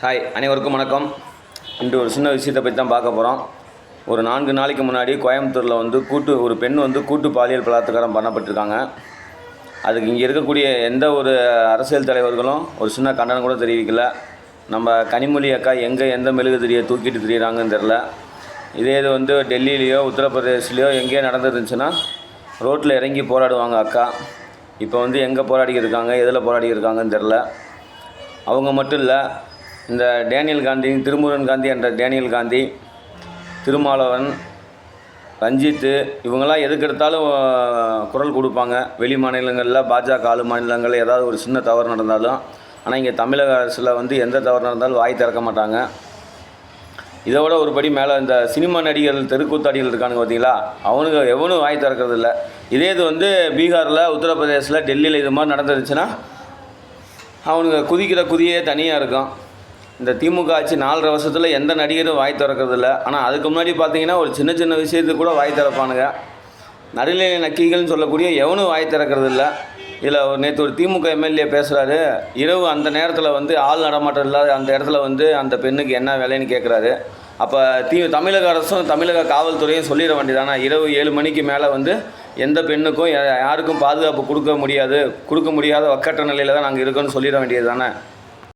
Hi, அனைவருக்கும் வணக்கம். இன்று ஒரு சின்ன விஷயத்தை பற்றி தான் பார்க்க போகிறோம். ஒரு 4 நாளைக்கு முன்னாடி கோயம்புத்தூரில் வந்து ஒரு பெண் வந்து கூட்டு பாலியல் பலாத்காரம் பண்ணப்பட்டிருக்காங்க. அதுக்கு இங்கே இருக்கக்கூடிய எந்த ஒரு அரசியல் தலைவர்களும் ஒரு சின்ன கண்டனம் கூட தெரிவிக்கல. நம்ம கனிமொழி அக்கா எந்த மெழுகுதிரியை தூக்கிட்டு திரியிறாங்கன்னு தெரில. இது வந்து டெல்லியிலையோ உத்தரப்பிரதேசிலையோ எங்கேயோ நடந்துருந்துச்சுன்னா ரோட்டில் இறங்கி போராடுவாங்க அக்கா. இப்போ வந்து எங்கே போராடிக்கிருக்காங்க, எதில் போராடிக்கிருக்காங்கன்னு தெரில. அவங்க மட்டும் இல்லை, இந்த டேனியல் காந்தி, திருமுருகன் காந்தி என்ற டேனியல் காந்தி, திருமாவளவன், ரஞ்சித்து, இவங்கெல்லாம் எதுக்கெடுத்தாலும் குரல் கொடுப்பாங்க. வெளி மாநிலங்களில் பாஜக ஆளு மாநிலங்களில் ஏதாவது ஒரு சின்ன தவறு நடந்தாலும். ஆனால் இங்கே தமிழக அரசில் வந்து எந்த தவறு நடந்தாலும் வாய் திறக்க மாட்டாங்க. இதோட ஒரு படி மேலே இந்த சினிமா நடிகர்கள், தெருக்கூத்தாடிகள் இருக்கானுங்க பார்த்தீங்களா, அவனுக்கு எவனும் வாய் திறக்கிறது இல்லை. இது வந்து பீகாரில், உத்தரப்பிரதேசில், டெல்லியில் இது மாதிரி நடந்துருச்சுன்னா அவனுங்க குதிக்கிற குதியே தனியாக இருக்கும். இந்த திமுக ஆட்சி 4.5 வருஷத்தில் எந்த நடிகரும் வாய் திறக்கிறதில்ல. ஆனால் அதுக்கு முன்னாடி பார்த்தீங்கன்னா ஒரு சின்ன சின்ன விஷயத்துக்கு கூட வாய் திறப்பானுங்க. நடுநிலை நக்கிகள்னு சொல்லக்கூடிய எவனும் வாய் திறக்கிறதில்ல. இதில் நேற்று ஒரு திமுக எம்எல்ஏ பேசுகிறாரு. இரவு அந்த நேரத்தில் வந்து ஆள் நடமாட்டம் இல்லாத அந்த இடத்துல வந்து அந்த பெண்ணுக்கு என்ன வேலைன்னு கேட்குறாரு. அப்போ தமிழக அரசும் தமிழக காவல்துறையும் சொல்லிட வேண்டியதானே, இரவு 7 மணிக்கு மேலே வந்து எந்த பெண்ணுக்கும் யாருக்கும் பாதுகாப்பு கொடுக்க முடியாத வக்கற்ற நிலையில் தான் நாங்கள் இருக்கோன்னு சொல்லிட வேண்டியது தானே.